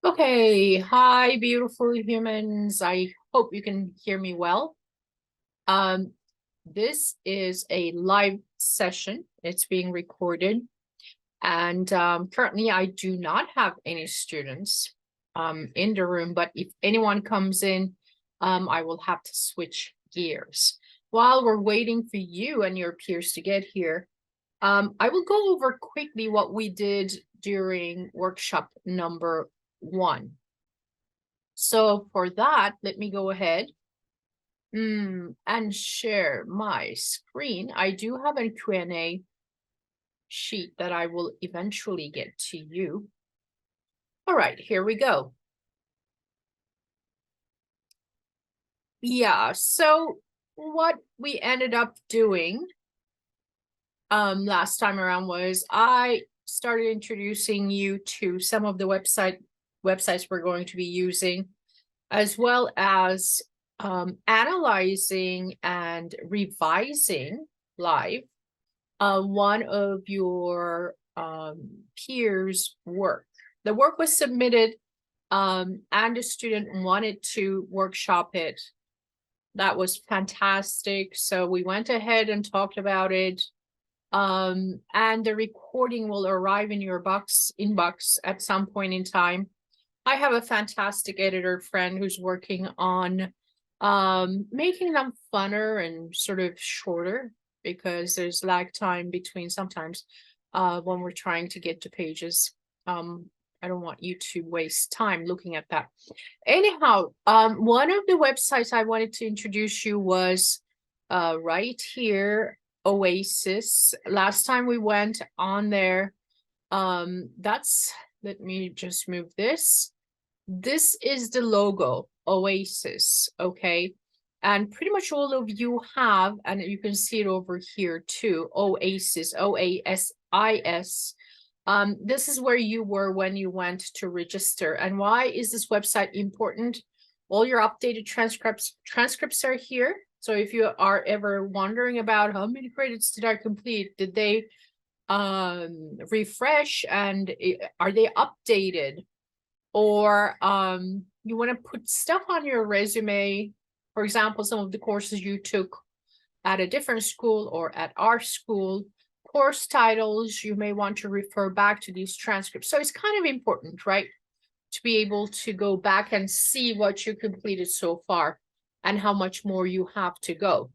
Okay, hi, beautiful humans. I hope you can hear me well. Um, this is a live session. It's being recorded, and currently I do not have any students in the room, but if anyone comes in, I will have to switch gears. While we're waiting for you and your peers to get here, I will go over quickly what we did during workshop number 1. So for that, let me go ahead and share my screen. I do have a Q&A sheet that I will eventually get to you. All right, here we go. Yeah, so what we ended up doing last time around was I started introducing you to some of the websites we're going to be using, as well as analyzing and revising live one of your peers' work. The work was submitted and the student wanted to workshop it. That was fantastic. So we went ahead and talked about it. And the recording will arrive in your inbox at some point in time. I have a fantastic editor friend who's working on making them funner and sort of shorter because there's lag time between sometimes when we're trying to get to pages. I don't want you to waste time looking at that. Anyhow, one of the websites I wanted to introduce you was right here, Oasis. Last time we went on there, let me just move this. This is the logo, Oasis, okay? And pretty much all of you have, and you can see it over here too, Oasis, OASIS. This is where you were when you went to register. And why is this website important? All your updated transcripts are here. So if you are ever wondering about how many credits did I complete, did they refresh, and are they updated? Or you want to put stuff on your resume, for example, some of the courses you took at a different school or at our school, course titles, you may want to refer back to these transcripts. So it's kind of important, right, to be able to go back and see what you completed so far and how much more you have to go.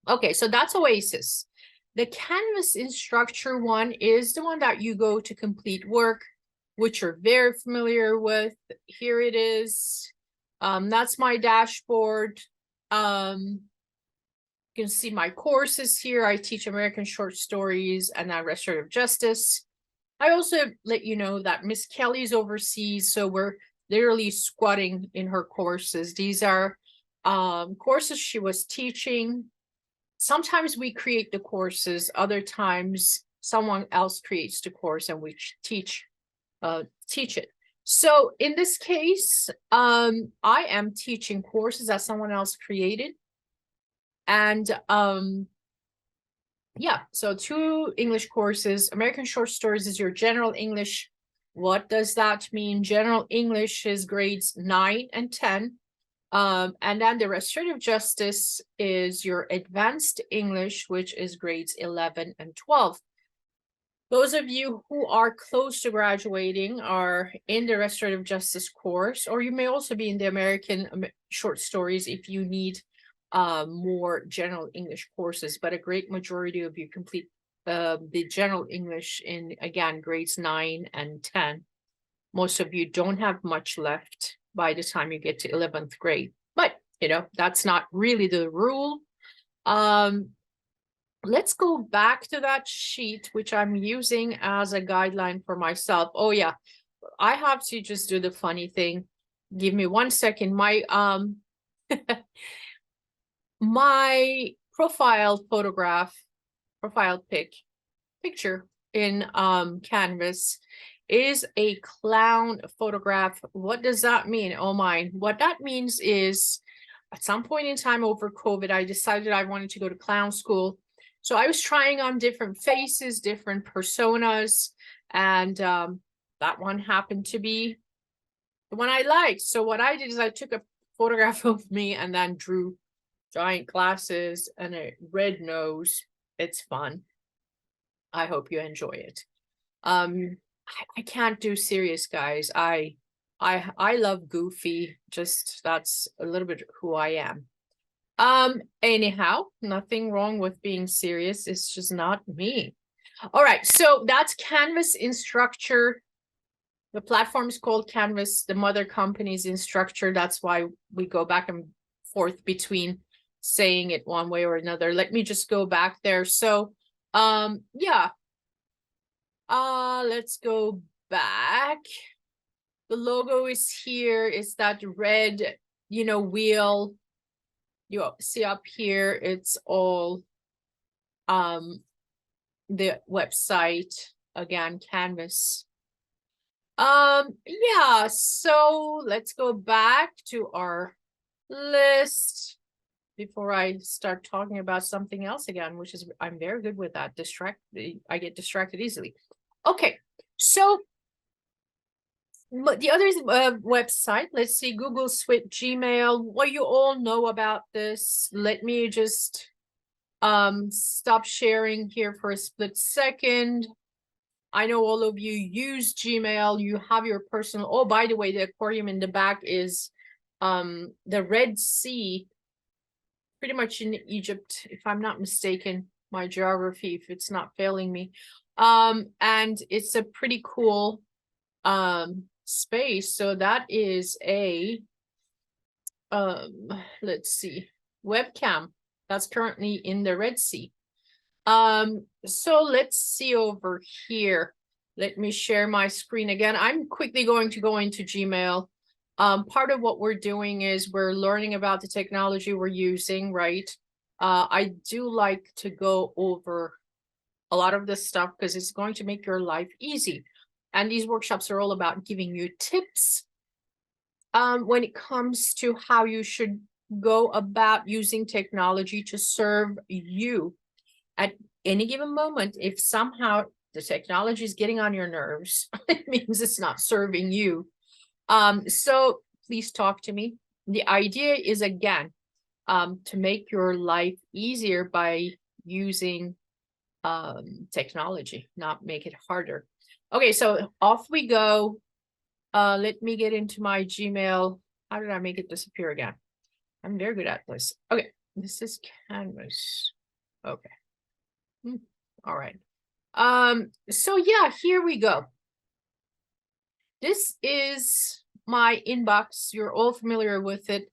Okay, so that's Oasis. The Canvas Instructure one is the one that you go to complete work, which you're very familiar with. Here it is. That's my dashboard. You can see my courses here. I teach American short stories and restorative justice. I also let you know that Miss Kelly's overseas, so we're literally squatting in her courses. These are courses she was teaching. Sometimes we create the courses, other times someone else creates the course and we teach it. So in this case, I am teaching courses that someone else created. And yeah, so 2 English courses. American Short Stories is your general English. What does that mean? General English is grades 9 and 10. And then the restorative justice is your advanced English, which is grades 11 and 12. Those of you who are close to graduating are in the restorative justice course, or you may also be in the American short stories if you need more general English courses, but a great majority of you complete the general English in, again, grades 9 and 10. Most of you don't have much left by the time you get to 11th grade, but that's not really the rule. Let's go back to that sheet, which I'm using as a guideline for myself. Oh yeah, I have to just do the funny thing. Give me 1 second. My my profile picture in Canvas is a clown photograph. What does that mean? Oh my, what that means is at some point in time over COVID, I decided I wanted to go to clown school. So I was trying on different faces, different personas, and that one happened to be the one I liked. So what I did is I took a photograph of me and then drew giant glasses and a red nose. It's fun. I hope you enjoy it. I can't do serious, guys. I love goofy. Just that's a little bit who I am. Anyhow, nothing wrong with being serious. It's just not me. All right, so that's Canvas Instructure. The platform is called Canvas. The mother company is Instructure. That's why we go back and forth between saying it one way or another. Let me just go back there. So, yeah. Let's go back. The logo is here. It's that red, wheel. You see up here, it's all the website, again, Canvas. Yeah, so let's go back to our list before I start talking about something else again, which is I'm very good with that. I get distracted easily. Okay, so the other website, let's see, Google Suite, Gmail. Well, you all know about this. Let me just stop sharing here for a split second. I know all of you use Gmail. You have your personal. Oh, by the way, the aquarium in the back is the Red Sea, pretty much in Egypt, if I'm not mistaken, my geography, if it's not failing me. And it's a pretty cool space. So that is a let's see, webcam that's currently in the Red Sea. So let's see over here. Let me share my screen again. I'm quickly going to go into Gmail. Part of what we're doing is we're learning about the technology we're using, right? I do like to go over a lot of this stuff because it's going to make your life easy. And these workshops are all about giving you tips when it comes to how you should go about using technology to serve you at any given moment. If somehow the technology is getting on your nerves, it means it's not serving you. So please talk to me. The idea is, again, to make your life easier by using technology, not make it harder. Okay, so off we go. Let me get into my Gmail. How did I make it disappear again? I'm very good at this. Okay, this is Canvas. Okay. All right. So yeah, here we go. This is my inbox. You're all familiar with it.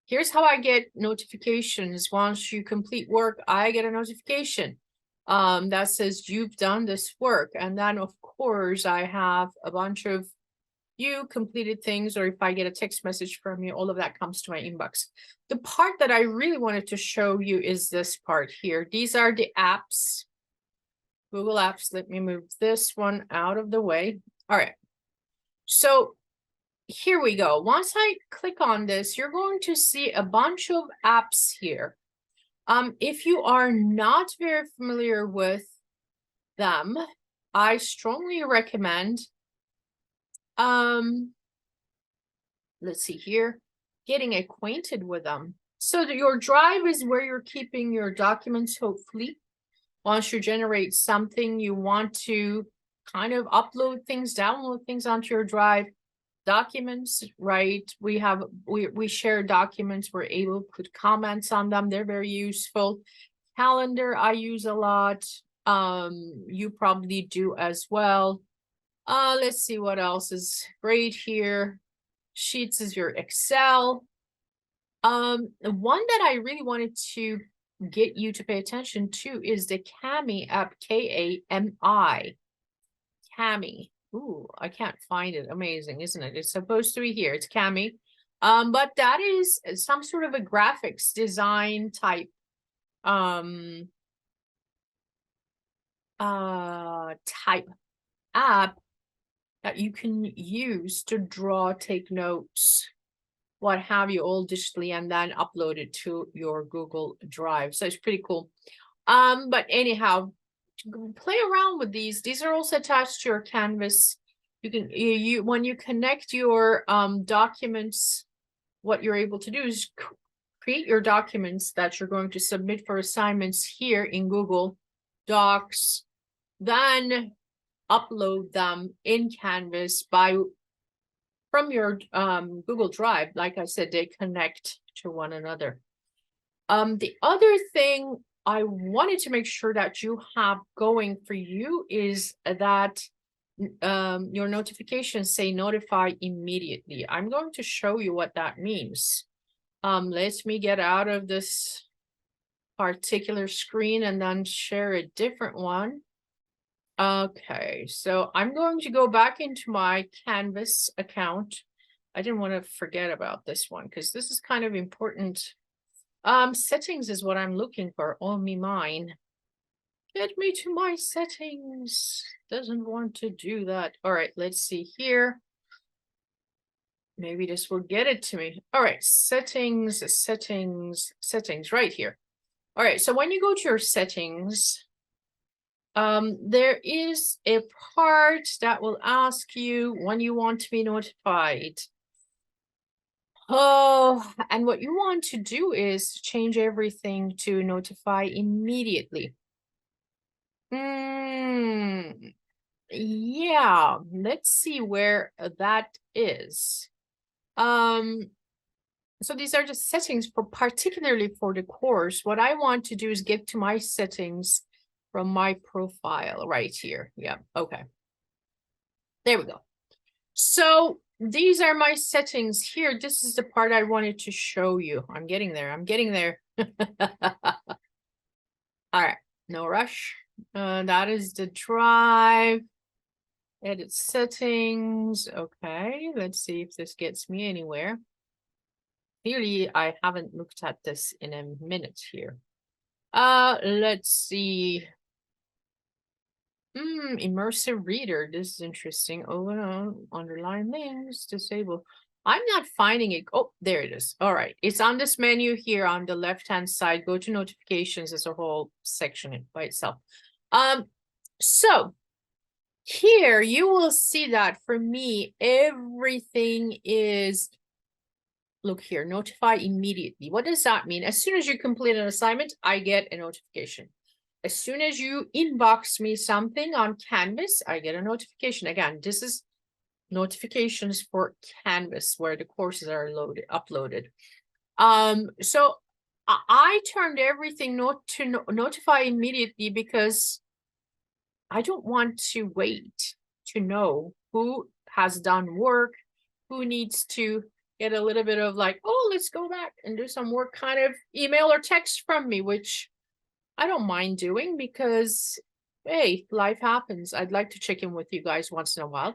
Here's how I get notifications. Once you complete work, I get a notification that says you've done this work. And then, of course, I have a bunch of you completed things, or if I get a text message from you, all of that comes to my inbox. The part that I really wanted to show you is this part here. These are the apps, Google Apps. Let me move this one out of the way. All right. So here we go. Once I click on this, you're going to see a bunch of apps here. If you are not very familiar with them, I strongly recommend let's see here, getting acquainted with them. So your drive is where you're keeping your documents, hopefully. Once you generate something, you want to kind of upload things, download things onto your drive. Documents, right? We share documents, we're able to put comments on them, they're very useful. Calendar, I use a lot. You probably do as well. Let's see what else is great here. Sheets is your Excel. One that I really wanted to get you to pay attention to is the Kami app, Kami. Kami. Ooh, I can't find it. Amazing, isn't it? It's supposed to be here. It's Kami. But that is some sort of a graphics design type type app that you can use to draw, take notes, what have you, all digitally, and then upload it to your Google Drive. So it's pretty cool. But anyhow, play around with these. These are also attached to your Canvas. You can, when you connect your documents, what you're able to do is create your documents that you're going to submit for assignments here in Google Docs, then upload them in Canvas from your Google Drive. Like I said, they connect to one another. The other thing I wanted to make sure that you have going for you is that your notifications say notify immediately. I'm going to show you what that means. Let me get out of this particular screen and then share a different one. Okay, so I'm going to go back into my Canvas account. I didn't want to forget about this one because this is kind of important. Settings is what I'm looking for. Oh, mine. Get me to my settings. Doesn't want to do that. All right, let's see here. Maybe this will get it to me. All right, settings right here. All right, so when you go to your settings, there is a part that will ask you when you want to be notified. Oh, and what you want to do is change everything to notify immediately. Yeah, let's see where that is. So these are just settings for particularly for the course. What I want to do is get to my settings from my profile right here. Yeah, okay. There we go. So these are my settings here. This is the part I wanted to show you. I'm getting there. I'm getting there. All right, no rush. That is the drive. Edit settings. Okay, let's see if this gets me anywhere. Clearly, I haven't looked at this in a minute here. Let's see. Immersive reader. This is interesting. Oh, no, underline links, disable. I'm not finding it. Oh, there it is. All right. It's on this menu here on the left-hand side. Go to notifications as a whole section by itself. So here you will see that for me, everything is, look here, notify immediately. What does that mean? As soon as you complete an assignment, I get a notification. As soon as you inbox me something on Canvas, I get a notification. Again, this is notifications for Canvas where the courses are uploaded. So I turned everything to notify immediately because I don't want to wait to know who has done work, who needs to get a little bit of like, oh, let's go back and do some work kind of email or text from me, which I don't mind doing because, hey, life happens. I'd like to check in with you guys once in a while.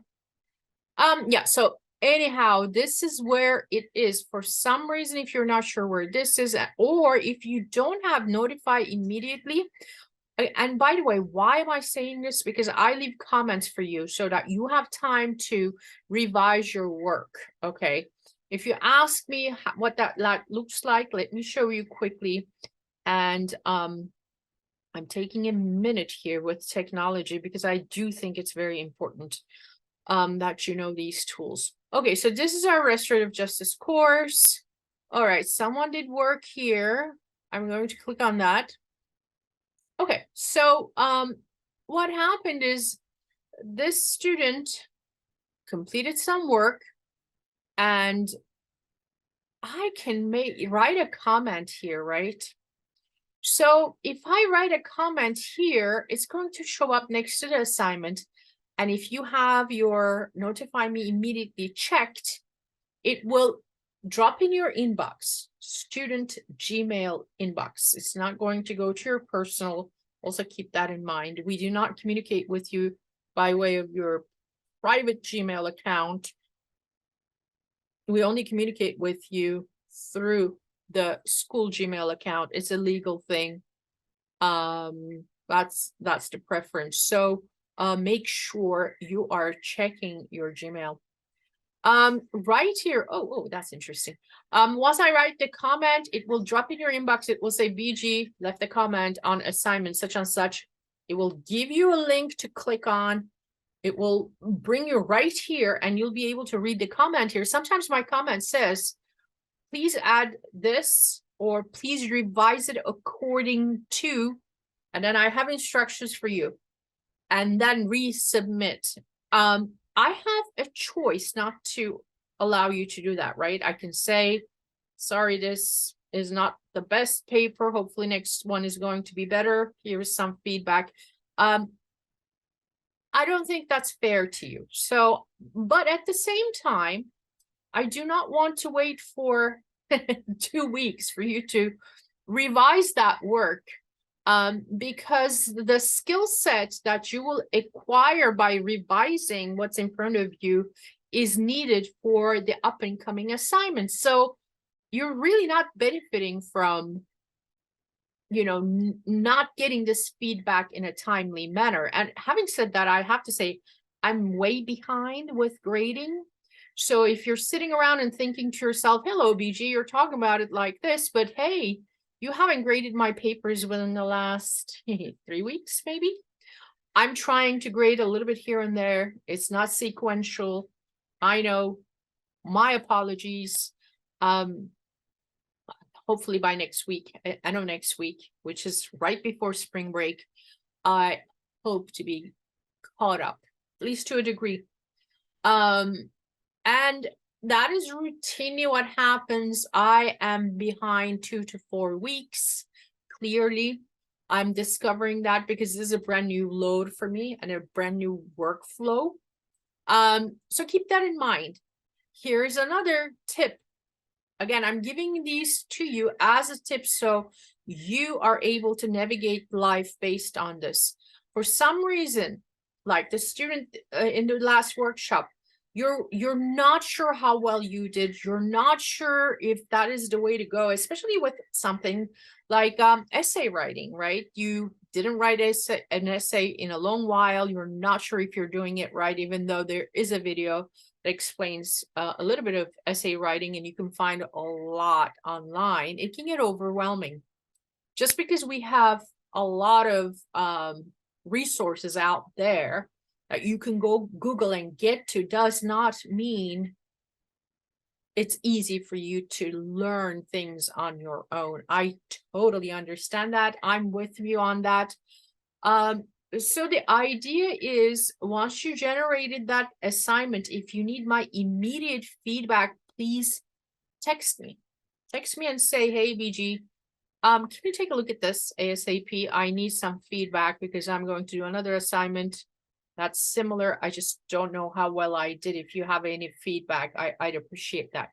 Yeah, so anyhow, this is where it is. For some reason, if you're not sure where this is, or if you don't have notify immediately, and by the way, why am I saying this? Because I leave comments for you so that you have time to revise your work, okay? If you ask me what that looks like, let me show you quickly. And I'm taking a minute here with technology because I do think it's very important that you know these tools. Okay, so this is our restorative justice course. All right, someone did work here. I'm going to click on that. Okay, so what happened is this student completed some work and I can write a comment here, right? So if I write a comment here, it's going to show up next to the assignment. And if you have your notify me immediately checked, it will drop in your inbox, student Gmail inbox. It's not going to go to your personal. Also keep that in mind. We do not communicate with you by way of your private Gmail account. We only communicate with you through the school Gmail account. It's a legal thing. That's the preference. So make sure you are checking your Gmail. Right here. Oh, that's interesting. Once I write the comment, it will drop in your inbox. It will say BG left a comment on assignment such and such. It will give you a link to click on. It will bring you right here and you'll be able to read the comment here. Sometimes my comment says, please add this, or please revise it according to, and then I have instructions for you, and then resubmit. I have a choice not to allow you to do that, right? I can say, sorry, this is not the best paper. Hopefully next one is going to be better. Here's some feedback. I don't think that's fair to you. So, but at the same time, I do not want to wait for 2 weeks for you to revise that work, because the skill set that you will acquire by revising what's in front of you is needed for the up and coming assignments. So you're really not benefiting from, you know, not getting this feedback in a timely manner. And having said that, I have to say, I'm way behind with grading. So if you're sitting around and thinking to yourself, hello, BG, you're talking about it like this, but hey, you haven't graded my papers within the last 3 weeks, maybe. I'm trying to grade a little bit here and there. It's not sequential. I know, my apologies. Hopefully by next week, I know next week, which is right before spring break, I hope to be caught up, at least to a degree. And that is routinely what happens. I am behind 2 to 4 weeks. Clearly, I'm discovering that because this is a brand new load for me and a brand new workflow. So keep that in mind. Here's another tip. Again, I'm giving these to you as a tip so you are able to navigate life based on this. For some reason, like the student in the last workshop, you're not sure how well you did. You're not sure if that is the way to go, especially with something like essay writing, right? You didn't write an essay in a long while. You're not sure if you're doing it right, even though there is a video that explains a little bit of essay writing, and you can find a lot online. It can get overwhelming. Just because we have a lot of resources out there that you can go Google and get to does not mean it's easy for you to learn things on your own. I totally understand that. I'm with you on that. So the idea is, once you generated that assignment, if you need my immediate feedback, please text me. Text me and say, hey, BG, can you take a look at this ASAP? I need some feedback because I'm going to do another assignment that's similar. I just don't know how well I did. If you have any feedback, I'd appreciate that.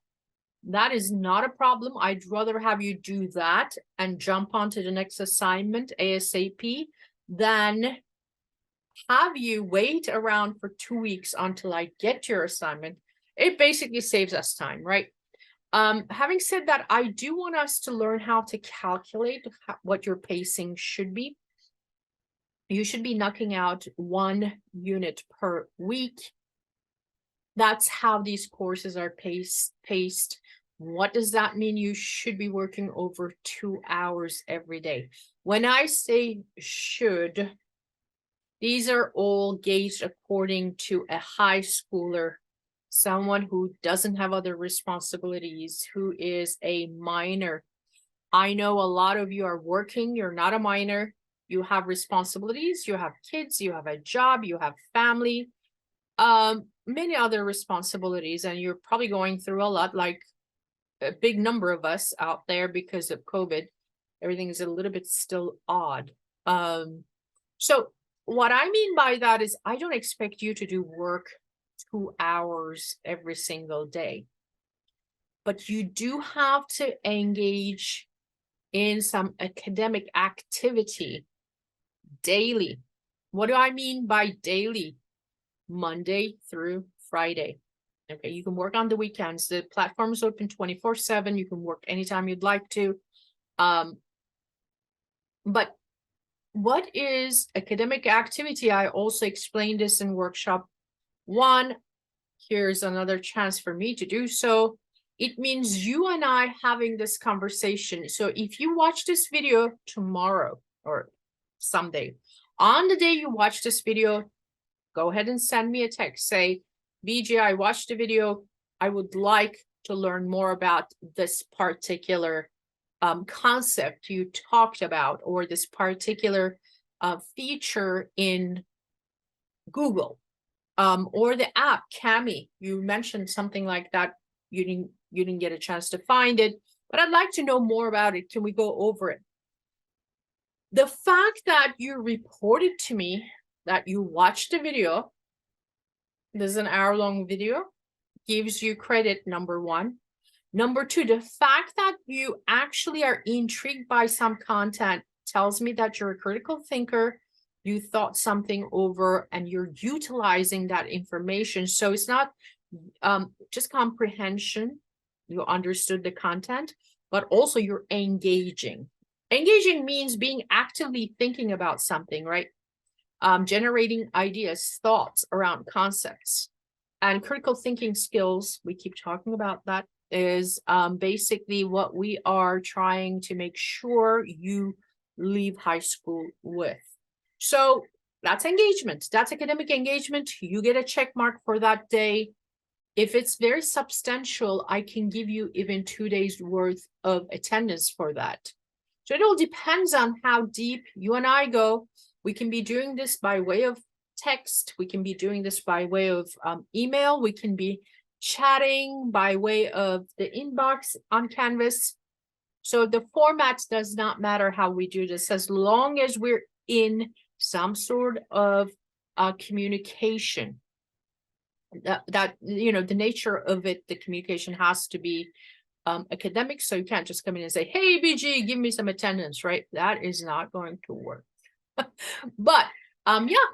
That is not a problem. I'd rather have you do that and jump onto the next assignment ASAP than have you wait around for 2 weeks until I get your assignment. It basically saves us time, right? Having said that, I do want us to learn how to calculate what your pacing should be. You should be knocking out 1 unit per week. That's how these courses are paced. What does that mean? You should be working over 2 hours every day. When I say should, these are all gauged according to a high schooler, someone who doesn't have other responsibilities, who is a minor. I know a lot of you are working, you're not a minor, you have responsibilities, you have kids, you have a job, you have family, many other responsibilities, and you're probably going through a lot, like a big number of us out there because of COVID. Everything is a little bit still odd. So what I mean by that is I don't expect you to do work 2 hours every single day, but you do have to engage in some academic activity daily. What do I mean by daily? Monday through Friday. Okay, you can work on the weekends. The platform is open 24/7. You can work anytime you'd like to. But what is academic activity? I also explained this in workshop 1. Here's another chance for me to do so. It means you and I having this conversation. So if you watch this video tomorrow or someday, on the day you watch this video, go ahead and send me a text. Say, BG, I watched the video. I would like to learn more about this particular concept you talked about, or this particular feature in Google, or the app Kami. You mentioned something like that. You didn't get a chance to find it, but I'd like to know more about it. Can we go over it? The fact that you reported to me that you watched the video, this is an hour-long video, gives you credit, number one. Number two, the fact that you actually are intrigued by some content tells me that you're a critical thinker, you thought something over, and you're utilizing that information. So it's not just comprehension, you understood the content, but also you're engaging. Engaging means being actively thinking about something, right? Generating ideas, thoughts around concepts. And critical thinking skills, we keep talking about that, is basically what we are trying to make sure you leave high school with. So that's engagement. That's academic engagement. You get a check mark for that day. If it's very substantial, I can give you even 2 days worth of attendance for that. So it all depends on how deep you and I go. We can be doing this by way of text. We can be doing this by way of email. We can be chatting by way of the inbox on Canvas. So the format does not matter how we do this, as long as we're in some sort of communication. That you know, the nature of it, the communication has to be academic. So you can't just come in and say, hey, BG, give me some attendance, right? That is not going to work. But yeah,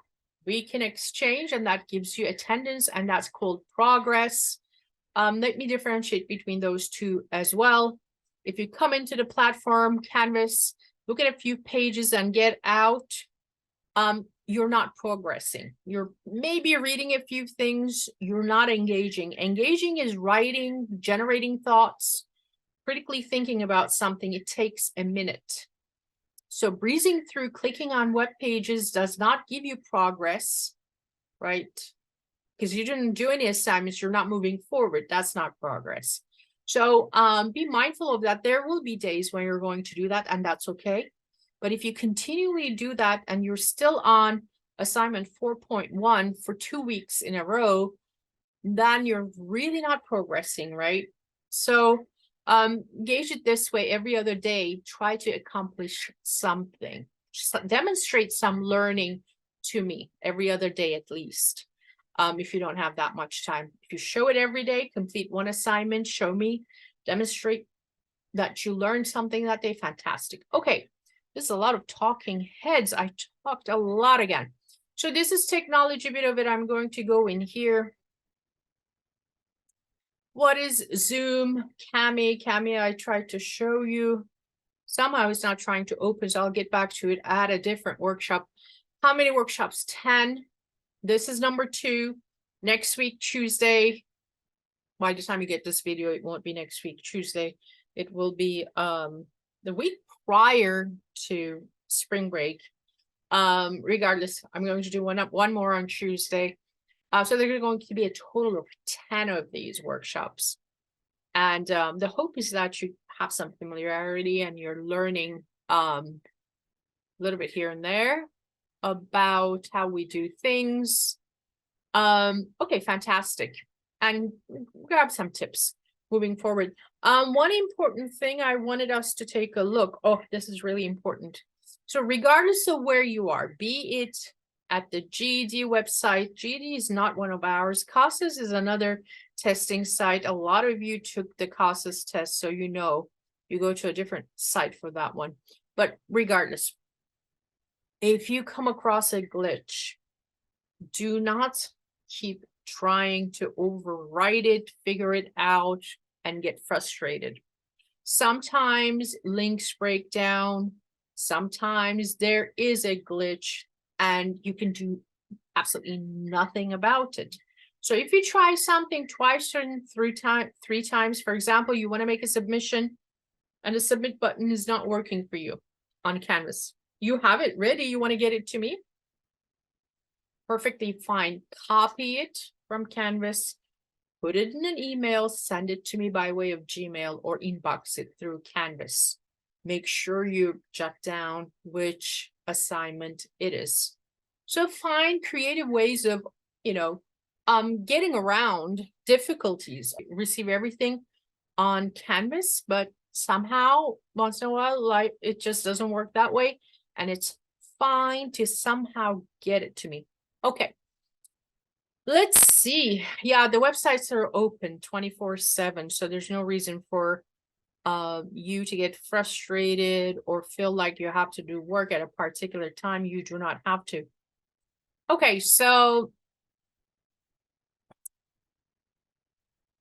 we can exchange, and that gives you attendance, and that's called progress. Let me differentiate between those two as well. If you come into the platform, Canvas, look at a few pages and get out, you're not progressing. You're maybe reading a few things, you're not engaging. Engaging is writing, generating thoughts, critically thinking about something. It takes a minute. So breezing through, clicking on web pages does not give you progress, right? Because you didn't do any assignments, you're not moving forward. That's not progress. So be mindful of that. There will be days when you're going to do that, and that's okay. But if you continually do that and you're still on assignment 4.1 for 2 weeks in a row, then you're really not progressing, right? So gauge it this way: every other day, try to accomplish something. Just demonstrate some learning to me every other day at least. If you don't have that much time, if you show it every day, complete one assignment, show me, demonstrate that you learned something that day, fantastic. Okay, this is a lot of talking heads. I talked a lot again. So this is technology, bit of it. I'm going to go in here. What is Zoom? Kami, I tried to show you. Somehow it's not trying to open, so I'll get back to it at a different workshop. How many workshops? 10. This is number 2. Next week, Tuesday. By the time you get this video, it won't be next week, Tuesday. It will be the week prior to spring break. Regardless, I'm going to do one more on Tuesday. So there are going to be a total of 10 of these workshops. And the hope is that you have some familiarity and you're learning a little bit here and there about how we do things. Okay, fantastic. And grab some tips moving forward. One important thing I wanted us to take a look. Oh, this is really important. So regardless of where you are, be it at the GED website, GED is not one of ours. CASAS is another testing site. A lot of you took the CASAS test, so you know you go to a different site for that one. But regardless, if you come across a glitch, do not keep trying to overwrite it, figure it out, and get frustrated. Sometimes links break down. Sometimes there is a glitch and you can do absolutely nothing about it. So if you try something twice and three times, for example, you want to make a submission and the submit button is not working for you on Canvas. You have it ready, you want to get it to me. perfectly fine. Copy it from Canvas, put it in an email, send it to me by way of Gmail, or inbox it through Canvas. Make sure you jot down which assignment it is. So find creative ways of, getting around difficulties. Receive everything on Canvas, but somehow once in a while, like, it just doesn't work that way, and it's fine to somehow get it to me. Okay, let's see. Yeah, the websites are open 24/7, so there's no reason for you to get frustrated or feel like you have to do work at a particular time. You do not have to. Okay, so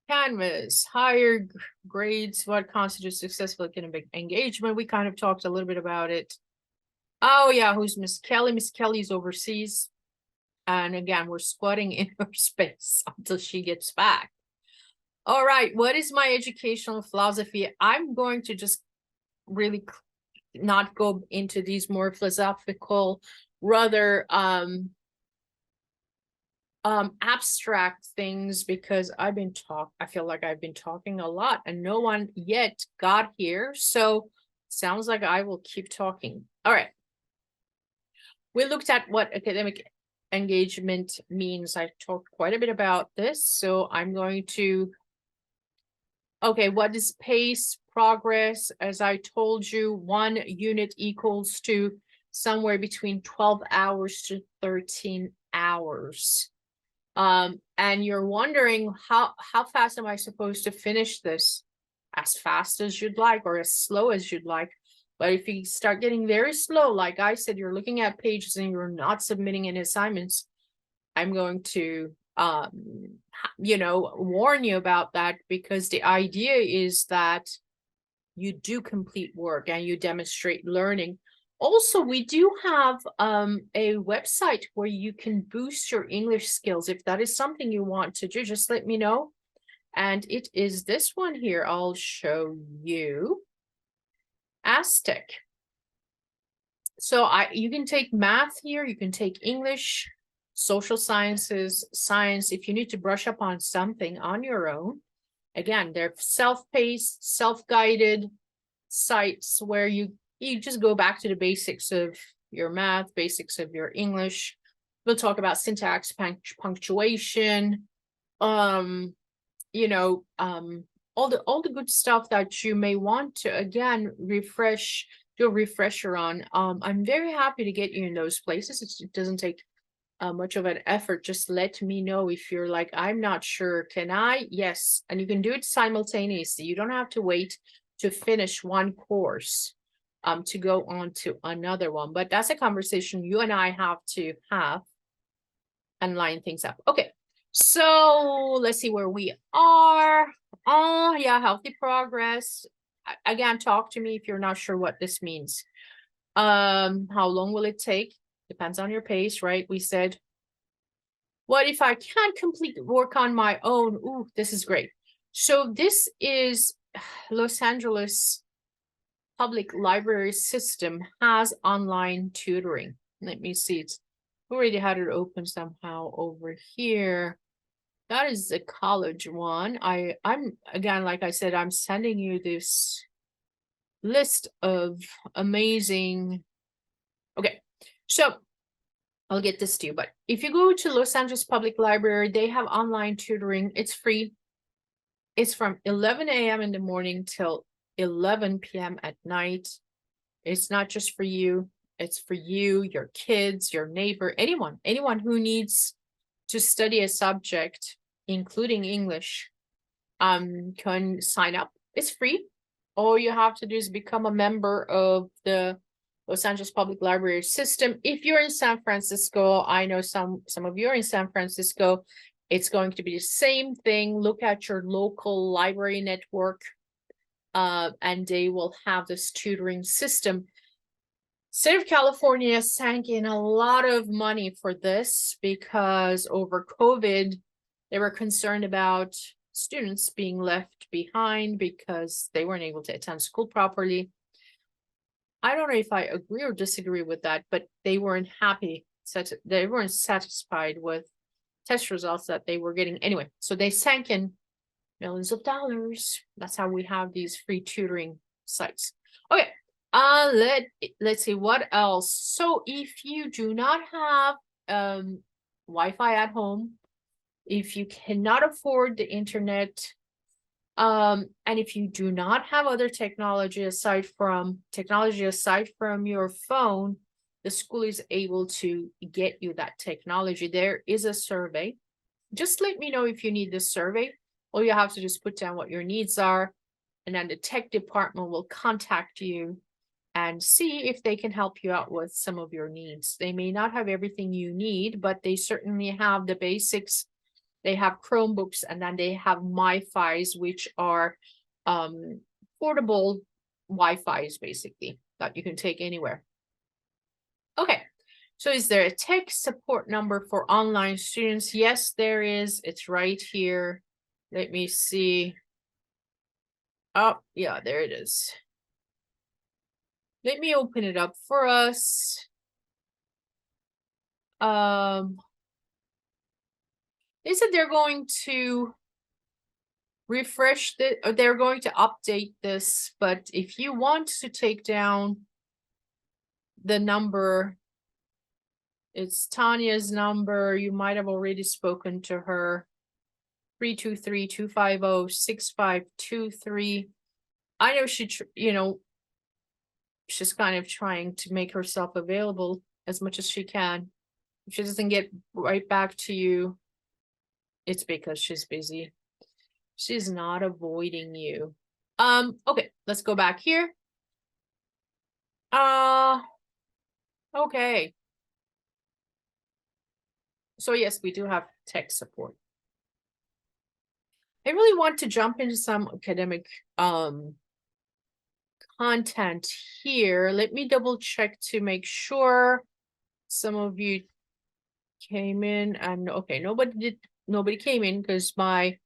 Canvas, higher grades, what constitutes successful academic engagement? We kind of talked a little bit about it. Oh yeah, who's Miss Kelly? Miss Kelly's overseas. And again, we're squatting in her space until she gets back. All right, what is my educational philosophy? I'm going to just really not go into these more philosophical, rather abstract things, because I feel like I've been talking a lot and no one yet got here, so sounds like I will keep talking. All right, we looked at what academic engagement means. I talked quite a bit about this, so I'm going to what is pace, progress? As I told you, 1 unit equals to somewhere between 12 hours to 13 hours. And you're wondering how fast am I supposed to finish this? As fast as you'd like, or as slow as you'd like. But if you start getting very slow, like I said, you're looking at pages and you're not submitting any assignments, I'm going to warn you about that, because the idea is that you do complete work and you demonstrate learning. Also, we do have a website where you can boost your English skills. If that is something you want to do, just let me know. And it is this one here. I'll show you. Aztec. So you can take math here, you can take English, social sciences, science, if you need to brush up on something on your own. Again, they're self-paced, self-guided sites where you just go back to the basics of your math, basics of your English. We'll talk about syntax, punctuation, all the good stuff that you may want to, again, do a refresher on. I'm very happy to get you in those places. It doesn't take much of an effort. Just let me know if you're like, I'm not sure, can I? Yes, and you can do it simultaneously. You don't have to wait to finish one course to go on to another one, but that's a conversation you and I have to have and line things up. Okay, so let's see where we are. Oh yeah, healthy progress. Again, talk to me if you're not sure what this means. How long will it take? Depends on your pace, right? We said, what if I can't complete work on my own? Ooh, this is great. So this is Los Angeles Public Library System has online tutoring. Let me see. It's already had it open somehow over here. That is the college one. I'm again, like I said, I'm sending you this list of amazing. Okay, so I'll get this to you, but if you go to Los Angeles Public Library, they have online tutoring. It's free. It's from 11 a.m. in the morning till 11 p.m. at night. It's not just for you. It's for you, your kids, your neighbor, anyone who needs to study a subject, including English, can sign up. It's free. All you have to do is become a member of the Los Angeles Public Library System. If you're in San Francisco, I know some of you are in San Francisco, it's going to be the same thing. Look at your local library network, and they will have this tutoring system. State of California sank in a lot of money for this because over COVID, they were concerned about students being left behind because they weren't able to attend school properly. I don't know if I agree or disagree with that, but they weren't happy they weren't satisfied with test results that they were getting anyway. So they sank in millions of dollars. That's how we have these free tutoring sites. Okay. Let's see what else. So if you do not have Wi-Fi at home, if you cannot afford the internet, and if you do not have other technology aside from your phone, the school is able to get you that technology. There is a survey. Just let me know if you need this survey. All you have to just put down what your needs are, and then the tech department will contact you and see if they can help you out with some of your needs. They may not have everything you need, but they certainly have the basics. They have Chromebooks, and then they have MiFis, which are portable Wi-Fi's basically that you can take anywhere. Okay, so is there a tech support number for online students? Yes, there is. It's right here. Let me see. Oh, yeah, there it is. Let me open it up for us. They said they're going to refresh they're going to update this, but if you want to take down the number, it's Tanya's number. You might have already spoken to her. 323-250-6523. I know she's kind of trying to make herself available as much as she can. If she doesn't get right back to you, it's because she's busy. She's not avoiding you. Okay, let's go back here. Okay. So yes, we do have tech support. I really want to jump into some academic content here. Let me double check to make sure some of you came in, and okay, nobody came in because my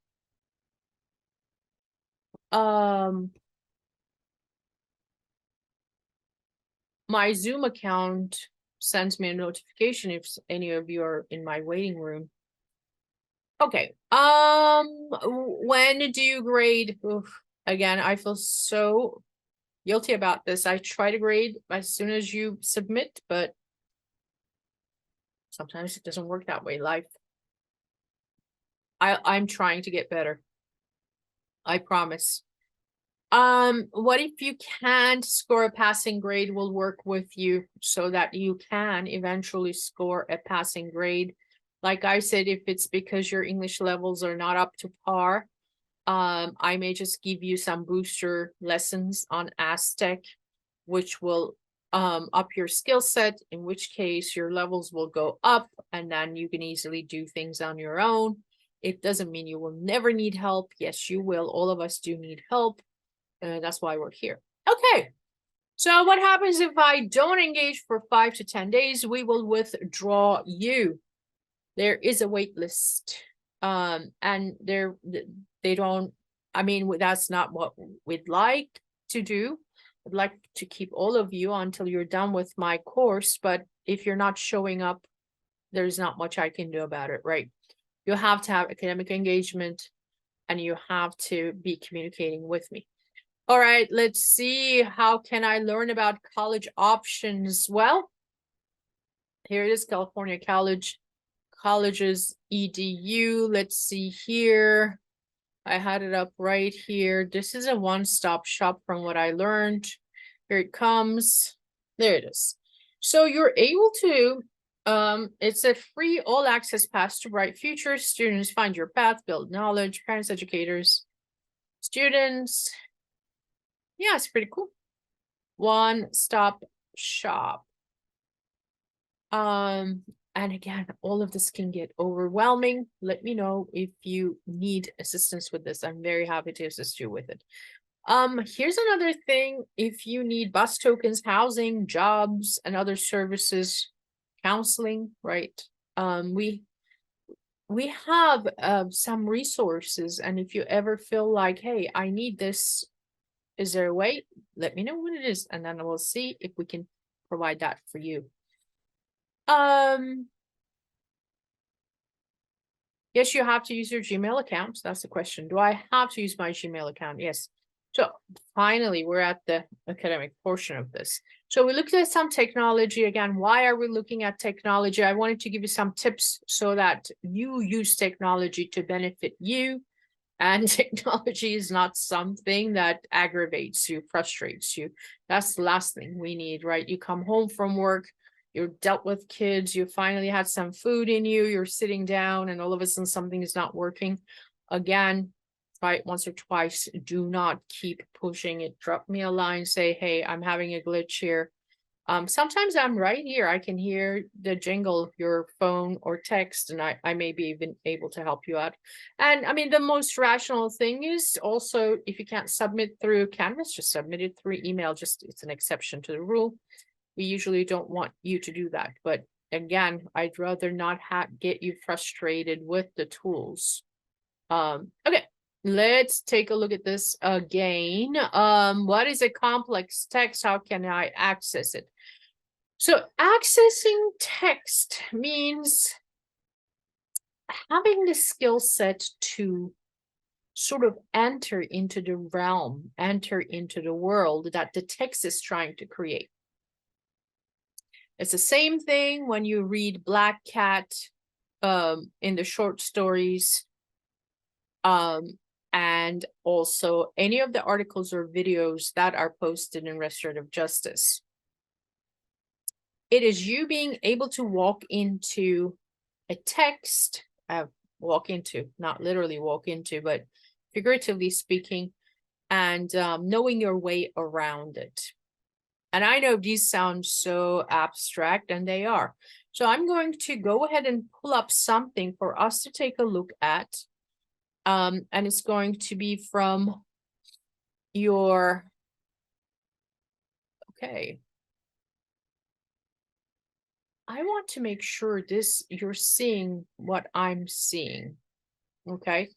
my Zoom account sends me a notification if any of you are in my waiting room. Okay. When do you grade? Oof. Again, I feel so guilty about this. I try to grade as soon as you submit, but sometimes it doesn't work that way. I'm trying to get better. I promise. What if you can't score a passing grade? We'll work with you so that you can eventually score a passing grade. Like I said, if it's because your English levels are not up to par, I may just give you some booster lessons on Aztec, which will up your skill set, in which case your levels will go up, and then you can easily do things on your own. It doesn't mean you will never need help. Yes, you will. All of us do need help. That's why we're here. Okay. So what happens if I don't engage for 5 to 10 days? We will withdraw you. There is a wait list. And they don't, I mean, that's not what we'd like to do. I'd like to keep all of you until you're done with my course, but if you're not showing up, there's not much I can do about it, right? You have to have academic engagement, and you have to be communicating with me. All right, let's see. How can I learn about college options? Well, here it is, California Colleges EDU. Let's see here. I had it up right here. This is a one-stop shop from what I learned. Here it comes. There it is. So you're able to, it's a free all-access path to bright future. Students find your path, build knowledge, parents, educators, students. Yeah, it's pretty cool. One-stop shop. And again, all of this can get overwhelming. Let me know if you need assistance with this. I'm very happy to assist you with it. Here's another thing. If you need bus tokens, housing, jobs, and other services, counseling, right? We have some resources, and if you ever feel like, hey, I need this, is there a way? Let me know what it is, and then we'll see if we can provide that for you. Yes, you have to use your Gmail account. That's the question. Do I have to use my Gmail account? Yes. So finally, we're at the academic portion of this. So we looked at some technology again. Why are we looking at technology? I wanted to give you some tips so that you use technology to benefit you. And technology is not something that aggravates you, frustrates you. That's the last thing we need, right? You come home from work, you're dealt with kids, you finally had some food in you, you're sitting down, and all of a sudden something is not working. Again, try it once or twice. Do not keep pushing it. Drop me a line, say, hey, I'm having a glitch here. Sometimes I'm right here. I can hear the jingle of your phone or text, and I may be even able to help you out. And I mean, the most rational thing is also, if you can't submit through Canvas, just submit it through email. Just it's an exception to the rule. We usually don't want you to do that. But again, I'd rather not get you frustrated with the tools. Okay. Let's take a look at this again. What is a complex text? How can I access it? So accessing text means having the skill set to sort of enter into the realm, enter into the world that the text is trying to create. It's the same thing when you read Black Cat in the short stories, and also any of the articles or videos that are posted in Restorative Justice. It is you being able to walk into a text, not literally walk into, but figuratively speaking, and knowing your way around it. And I know these sound so abstract, and they are. So I'm going to go ahead and pull up something for us to take a look at. And it's going to be from your, okay. I want to make sure you're seeing what I'm seeing. Okay.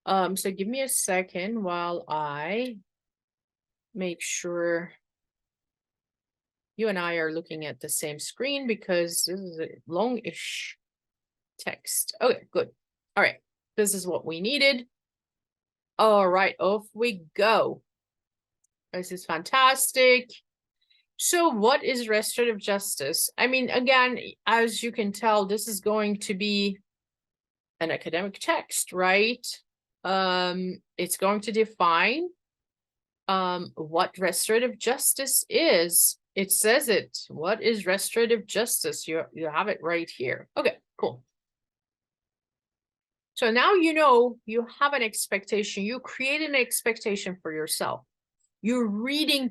So give me a second while I make sure you and I are looking at the same screen, because this is a longish text. Okay, good. All right. This is what we needed. All right, off we go. This is fantastic. So what is restorative justice? I mean, again, as you can tell, this is going to be an academic text, right? It's going to define what restorative justice is. It says it. What is restorative justice? You have it right here. Okay, cool. So now you know you have an expectation. You create an expectation for yourself. You're reading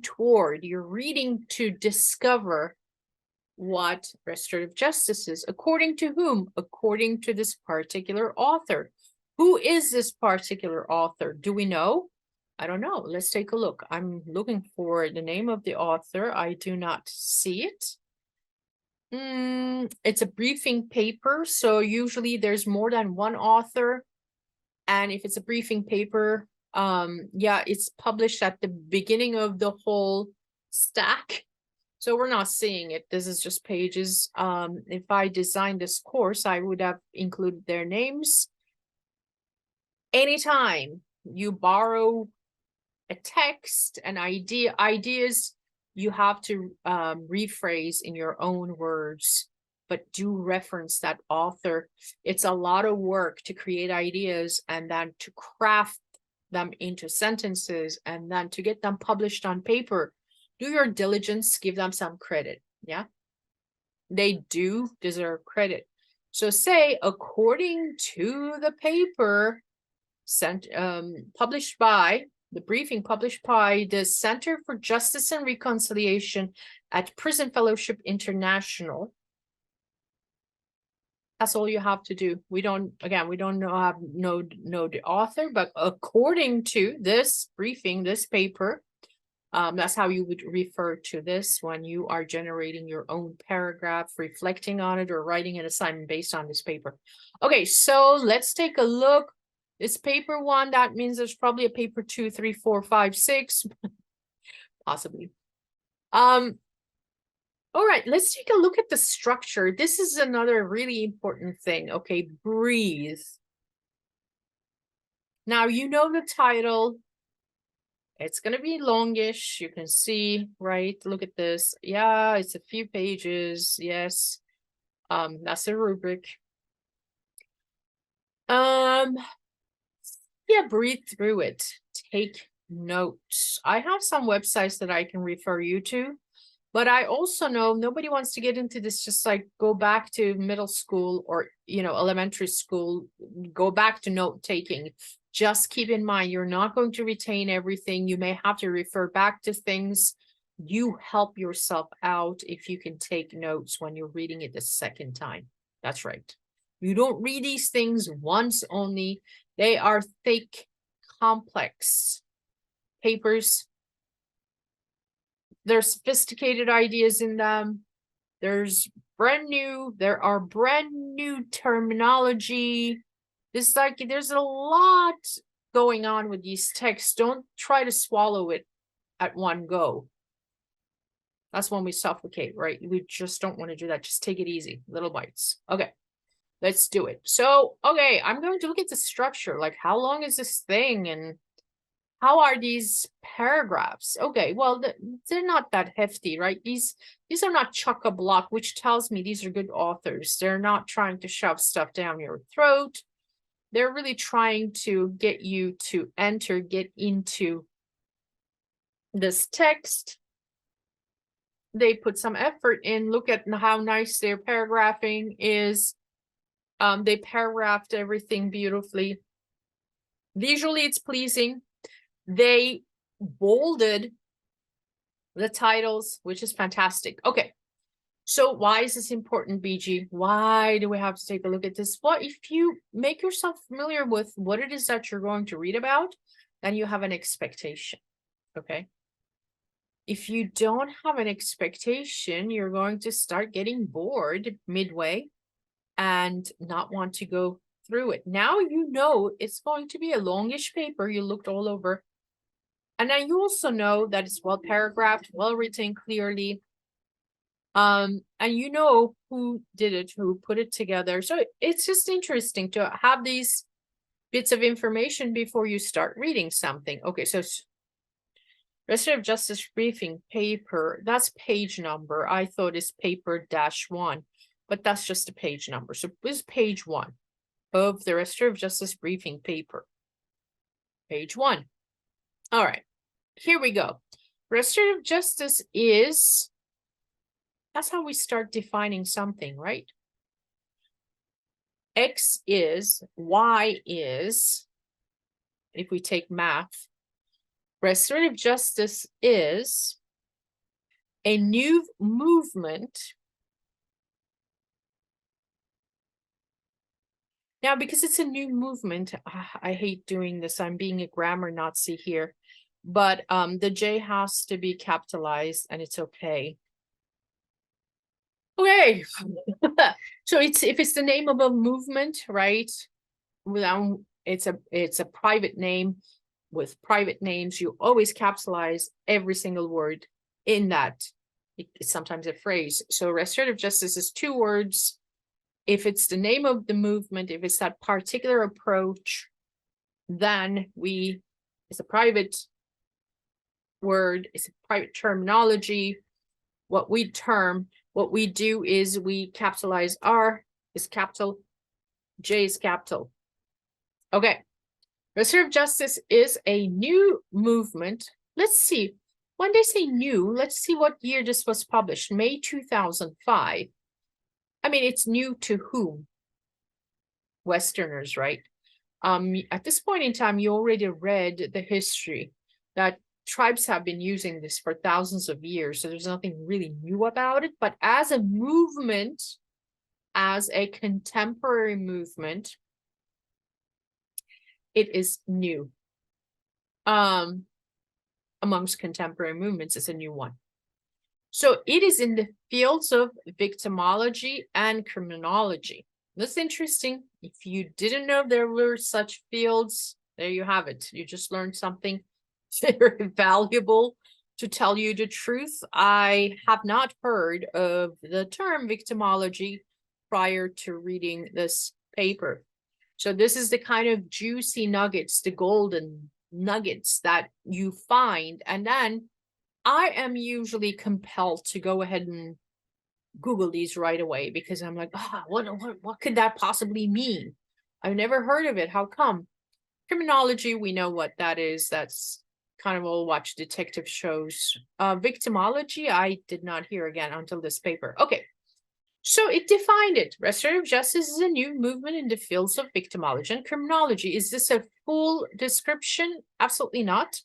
to discover what restorative justice is. According to whom? According to this particular author. Who is this particular author? Do we know? I don't know. Let's take a look. I'm looking for the name of the author. I do not see it. It's a briefing paper, so usually there's more than one author. And if it's a briefing paper, yeah, it's published at the beginning of the whole stack. So we're not seeing it. This is just pages. If I designed this course, I would have included their names. Anytime you borrow a text, an ideas, you have to rephrase in your own words, but do reference that author. It's a lot of work to create ideas and then to craft them into sentences and then to get them published on paper. Do your diligence, give them some credit. Yeah, they do deserve credit. So say, according to the paper published by the briefing published by the Center for Justice and Reconciliation at Prison Fellowship International. That's all you have to do. We don't know the author, but according to this briefing, this paper, that's how you would refer to this when you are generating your own paragraph, reflecting on it, or writing an assignment based on this paper. Okay, so let's take a look. It's paper 1. That means there's probably a paper 2, 3, 4, 5, 6, possibly. All right, let's take a look at the structure. This is another really important thing. Okay, breathe. Now, you know the title. It's going to be longish. You can see, right? Look at this. Yeah, it's a few pages. Yes. That's a rubric. Yeah, breathe through it. Take notes. I have some websites that I can refer you to, but I also know nobody wants to get into this, just like go back to middle school or, elementary school, go back to note taking. Just keep in mind, you're not going to retain everything. You may have to refer back to things. You help yourself out if you can take notes when you're reading it the second time. That's right. You don't read these things once only. They are thick, complex papers. There's sophisticated ideas in them. There are brand new terminology. There's a lot going on with these texts. Don't try to swallow it at one go. That's when we suffocate, right? We just don't want to do that. Just take it easy, little bites. Okay, let's do it. So, okay, I'm going to look at the structure. Like, how long is this thing? And how are these paragraphs? Okay, well, they're not that hefty, right? These are not chock-a-block, which tells me these are good authors. They're not trying to shove stuff down your throat. They're really trying to get you to get into this text. They put some effort in. Look at how nice their paragraphing is. They paragraphed everything beautifully. Visually, it's pleasing. They bolded the titles, which is fantastic. Okay, so why is this important, BG? Why do we have to take a look at this? Well, if you make yourself familiar with what it is that you're going to read about, then you have an expectation, okay? If you don't have an expectation, you're going to start getting bored midway and not want to go through it. Now you know it's going to be a longish paper. You looked all over. And then you also know that it's well paragraphed, well written clearly. And you know who did it, who put it together. So it's just interesting to have these bits of information before you start reading something. Okay, so Restorative Justice Briefing paper, that's page number. I thought it's paper -1, but that's just a page number. So this is page 1 of the Restorative Justice Briefing paper. Page 1. All right, here we go. Restorative justice is, that's how we start defining something, right? X is, Y is, if we take math, restorative justice is a new movement. Now, because it's a new movement, I hate doing this. I'm being a grammar Nazi here, but the J has to be capitalized and it's okay. Okay, so if it's the name of a movement, right? It's a private name. With private names, you always capitalize every single word in that. It's sometimes a phrase. So restorative justice is 2 words. If it's the name of the movement, if it's that particular approach, then it's a private word, it's a private terminology. What we do is we capitalize R is capital, J is capital. Okay. Restorative justice is a new movement. Let's see. When they say new, let's see what year this was published. May 2005. I mean, it's new to whom? Westerners, right? At this point in time, you already read the history that tribes have been using this for thousands of years. So there's nothing really new about it. But as a movement, as a contemporary movement, it is new. Amongst contemporary movements, it's a new one. So it is in the fields of victimology and criminology. That's interesting. If you didn't know there were such fields, there you have it. You just learned something very valuable To tell you the truth, I have not heard of the term victimology prior to reading this paper. So this is the kind of juicy nuggets, the golden nuggets that you find. And then I am usually compelled to go ahead and Google these right away because I'm like, what could that possibly mean? I've never heard of it. How come? Criminology, we know what that is. That's kind of all watch detective shows. Victimology, I did not hear again until this paper. Okay. So it defined it. Restorative justice is a new movement in the fields of victimology and criminology. Is this a full description? Absolutely not.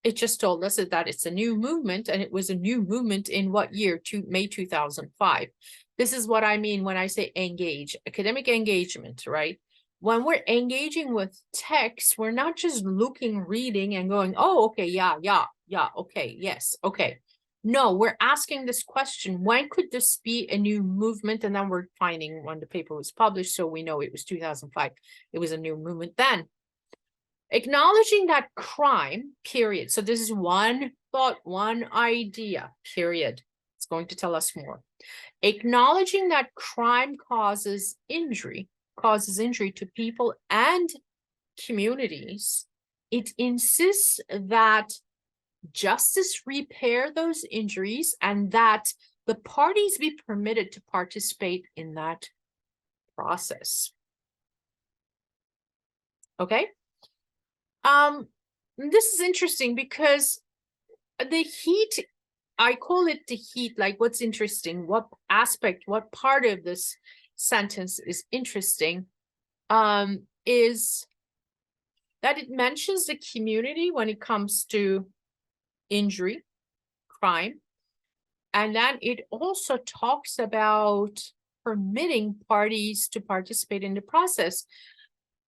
It just told us that it's a new movement, and it was a new movement in what year? May 2005. This is what I mean when I say engage, academic engagement, right? When we're engaging with text, we're not just looking, reading, and going, oh, okay, yeah, okay, yes, okay. No, we're asking this question, when could this be a new movement? And then we're finding when the paper was published, so we know it was 2005. It was a new movement then. Acknowledging that crime, period. So this is one thought, one idea, period. It's going to tell us more. Acknowledging that crime causes injury to people and communities. It insists that justice repair those injuries and that the parties be permitted to participate in that process. Okay. This is interesting because the heat, I call it the heat, like what's interesting, what aspect, what part of this sentence is interesting, is that it mentions the community when it comes to injury, crime, and then it also talks about permitting parties to participate in the process.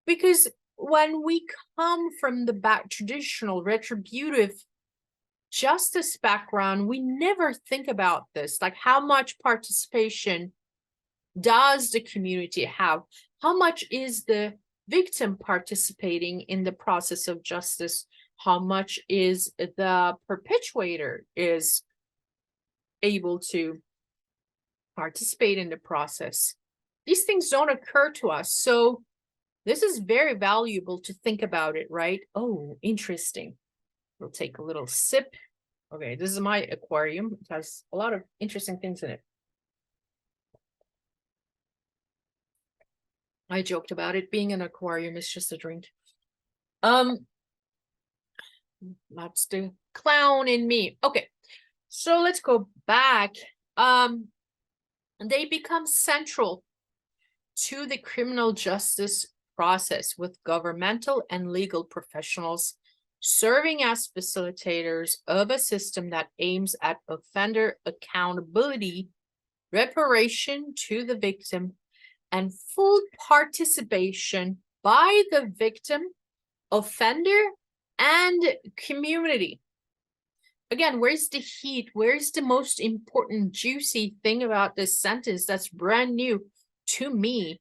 Because when we come from the traditional retributive justice background, we never think about this, like how much participation does the community have? How much is the victim participating in the process of justice? How much is the perpetuator is able to participate in the process? These things don't occur to us. So this is very valuable to think about it, right? Oh, interesting. We'll take a little sip. Okay, this is my aquarium. It has a lot of interesting things in it. I joked about it being an aquarium. It's just a drink. That's the clown in me. Okay, so let's go back. They become central to the criminal justice process with governmental and legal professionals serving as facilitators of a system that aims at offender accountability, reparation to the victim, and full participation by the victim, offender, and community. Again, where's the heat? Where's the most important juicy thing about this sentence that's brand new to me,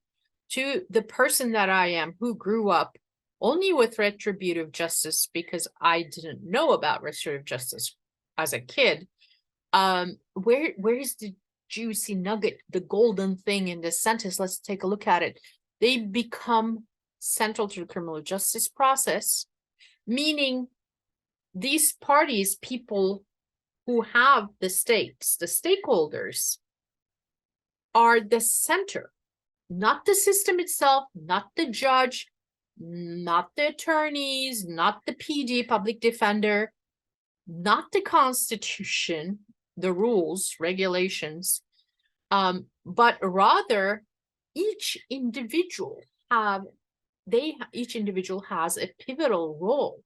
to the person that I am, who grew up only with retributive justice because I didn't know about restorative justice as a kid? Where's the juicy nugget, the golden thing in this sentence? Let's take a look at it. They become central to the criminal justice process, meaning these parties, people who have the stakes, the stakeholders, are the center, not the system itself, not the judge, not the attorneys, not the PD, public defender, not the Constitution, the rules, regulations, but rather each individual has a pivotal role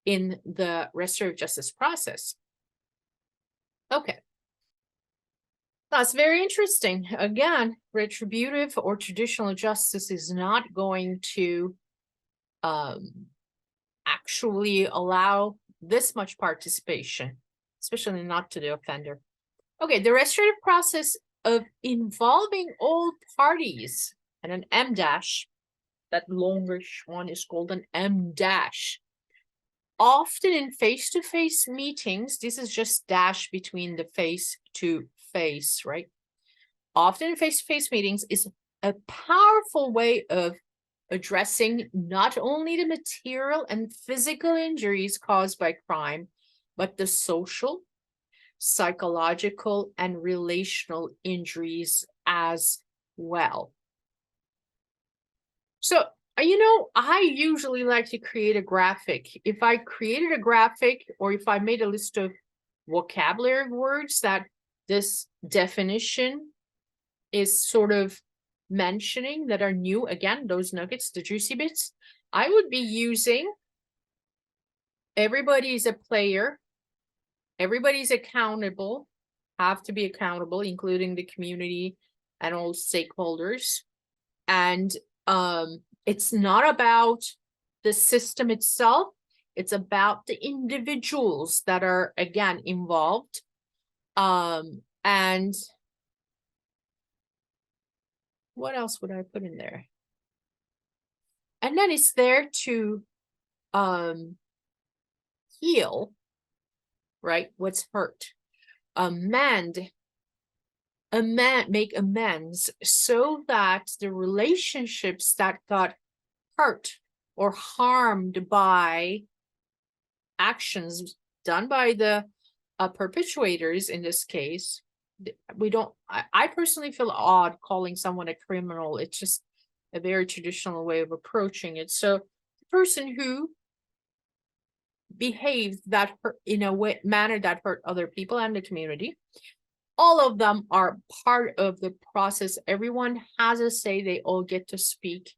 in the restorative justice process. Okay. That's very interesting. Again, retributive or traditional justice is not going to actually allow this much participation, especially not to the offender. Okay, the restorative process of involving all parties and an M dash, that longish one is called an M dash. often in face-to-face meetings, this is just dash between the face-to-face, right? Often in face-to-face meetings is a powerful way of addressing not only the material and physical injuries caused by crime, but the social, psychological, and relational injuries as well. So, I usually like to create a graphic. If I created a graphic or if I made a list of vocabulary words that this definition is sort of mentioning that are new, again, those nuggets, the juicy bits, I would be using everybody is a player, everybody's accountable, have to be accountable, including the community and all stakeholders. And it's not about the system itself, it's about the individuals that are, again, involved. And what else would I put in there? And then it's there to heal, right? What's hurt. Make amends so that the relationships that got hurt or harmed by actions done by the perpetrators in this case, I personally feel odd calling someone a criminal. It's just a very traditional way of approaching it. So the person who behaved that in a manner that hurt other people and the community, all of them are part of the process. Everyone has a say. They all get to speak.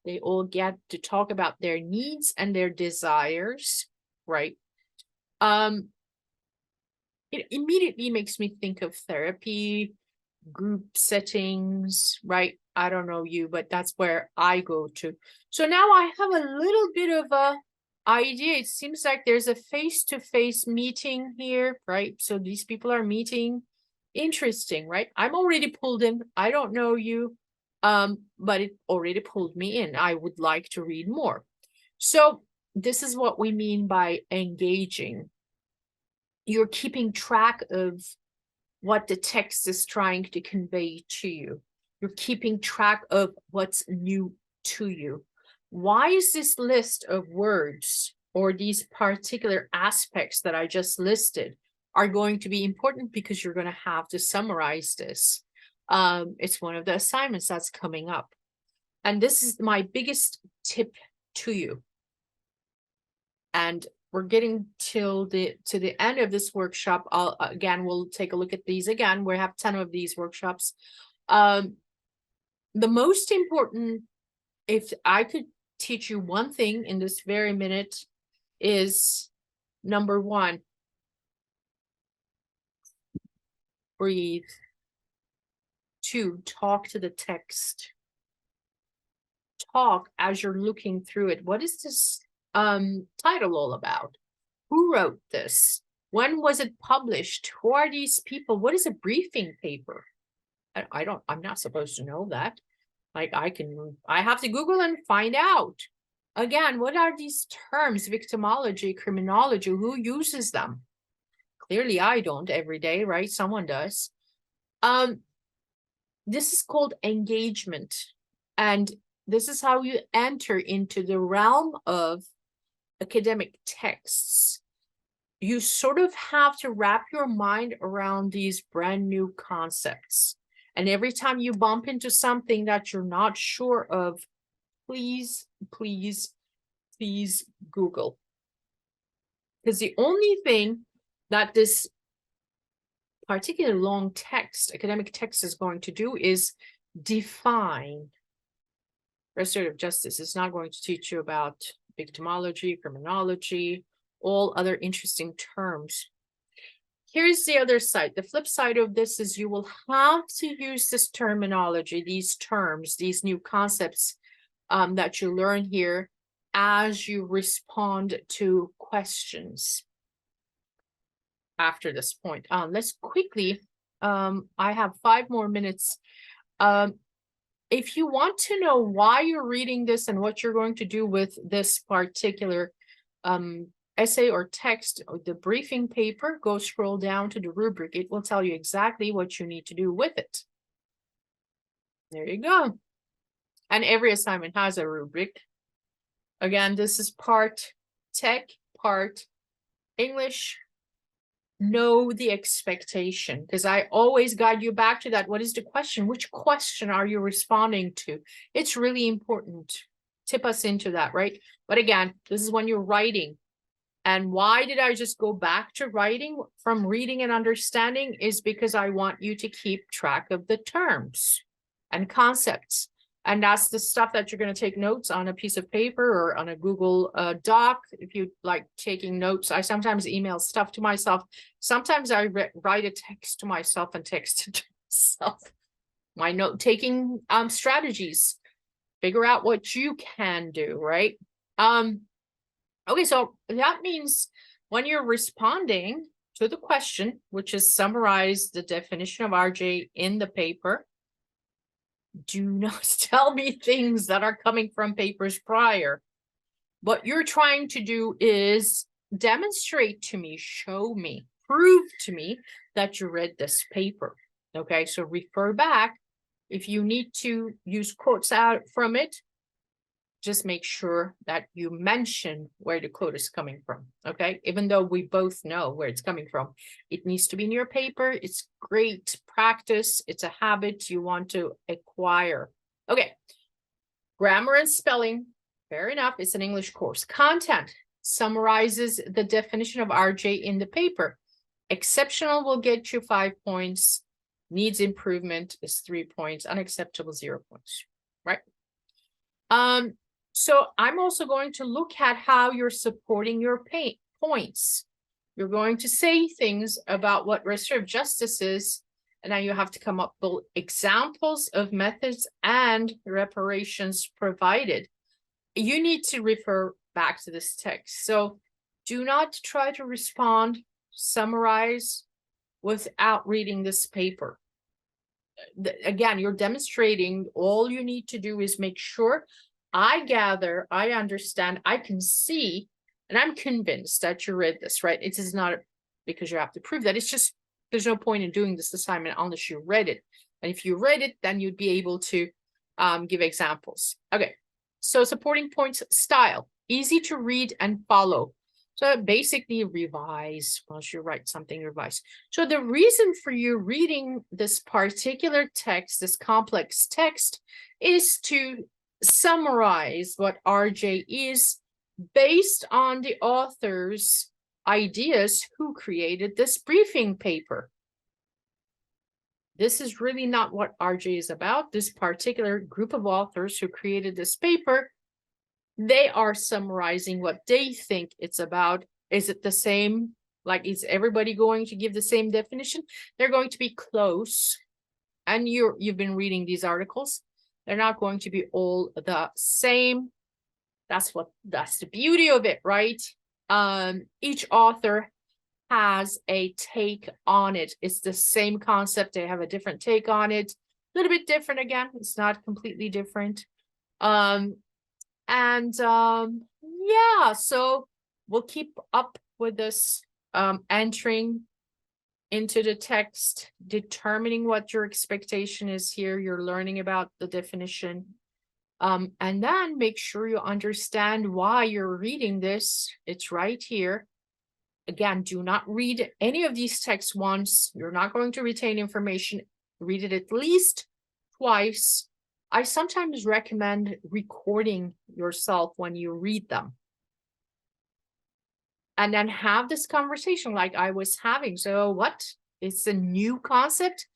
They all get to talk about their needs and their desires, right? It immediately makes me think of therapy, group settings, right? I don't know you, but that's where I go to. So now I have a little bit of a idea. It seems like there's a face-to-face meeting here, right? So these people are meeting. Interesting, right? I'm already pulled in. I don't know you, but it already pulled me in. I would like to read more. So this is what we mean by engaging. You're keeping track of what the text is trying to convey to you. You're keeping track of what's new to you. Why is this list of words or these particular aspects that I just listed are going to be important? Because you're going to have to summarize this. It's one of the assignments that's coming up. And this is my biggest tip to you. And we're getting to the end of this workshop. We'll take a look at these again. We have 10 of these workshops. The most important, if I could teach you one thing in this very minute, is number one, breathe. 2, talk to the text. Talk as you're looking through it. What is this title all about? Who wrote this? When was it published? Who are these people? What is a briefing paper? I'm not supposed to know that. Like I have to Google and find out. Again, what are these terms? Victimology, criminology, who uses them? Clearly I don't every day, right? Someone does. This is called engagement. And this is how you enter into the realm of academic texts. You sort of have to wrap your mind around these brand new concepts. And every time you bump into something that you're not sure of, please, please, please Google. Because the only thing that this particular long text, academic text, is going to do is define restorative justice. It's not going to teach you about victimology, criminology, all other interesting terms. Here's the other side. The flip side of this is you will have to use this terminology, these terms, these new concepts that you learn here as you respond to questions after this point. Let's quickly, I have 5 more minutes. If you want to know why you're reading this and what you're going to do with this particular essay or text or the briefing paper, go scroll down to the rubric. It will tell you exactly what you need to do with it. There you go. And every assignment has a rubric. Again, this is part tech, part English. Know the expectation, because I always guide you back to that. What is the question? Which question are you responding to? It's really important. Tip us into that, right? But again, this is when you're writing. And why did I just go back to writing from reading and understanding is because I want you to keep track of the terms and concepts. And that's the stuff that you're going to take notes on a piece of paper or on a Google Doc. If you like taking notes, I sometimes email stuff to myself. Sometimes I write a text to myself and text to myself. My note-taking strategies. Figure out what you can do, right? Okay, so that means when you're responding to the question, which is summarize the definition of RJ in the paper, do not tell me things that are coming from papers prior. What you're trying to do is demonstrate to me, show me, prove to me that you read this paper. Okay, so refer back. If you need to use quotes out from it, just make sure that you mention where the quote is coming from, okay? Even though we both know where it's coming from, it needs to be in your paper. It's great practice. It's a habit you want to acquire. Okay, grammar and spelling, fair enough. It's an English course. Content summarizes the definition of RJ in the paper. Exceptional will get you 5 points. Needs improvement is 3 points. Unacceptable, 0 points, right? So I'm also going to look at how you're supporting your points. You're going to say things about what restorative justice is, and now you have to come up with examples of methods and reparations provided. You need to refer back to this text. So do not try to respond, summarize without reading this paper. Again, you're demonstrating. All you need to do is make sure I gather, I understand, I can see, and I'm convinced that you read this, right? It is not because you have to prove that. It's just, there's no point in doing this assignment unless you read it. And if you read it, then you'd be able to give examples. Okay, so supporting points, style, easy to read and follow. So basically revise. Once you write something, revise. So the reason for you reading this particular text, this complex text, is to summarize what RJ is based on the author's ideas who created this briefing paper. This is really not what RJ is about. This particular group of authors who created this paper, they are summarizing what they think it's about. Is it the same? Like, is everybody going to give the same definition? They're going to be close. And you've been reading these articles. They're not going to be all the same. That's the beauty of it, right? Each author has a take on it. It's the same concept. They have a different take on it. A little bit different again. It's not completely different. Yeah, so we'll keep up with this, entering into the text, determining what your expectation is here. You're learning about the definition. And then make sure you understand why you're reading this. It's right here. Again, do not read any of these texts once. You're not going to retain information. Read it at least twice. I sometimes recommend recording yourself when you read them. And then have this conversation like I was having. So what? It's a new concept.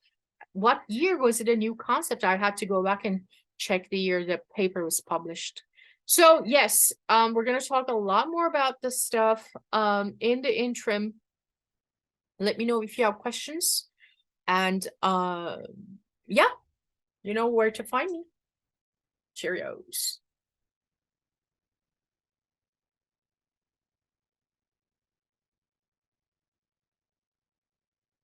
What year was it a new concept? I had to go back and check the year the paper was published. So yes, we're going to talk a lot more about this stuff in the interim. Let me know if you have questions. And yeah, you know where to find me. Cheerios.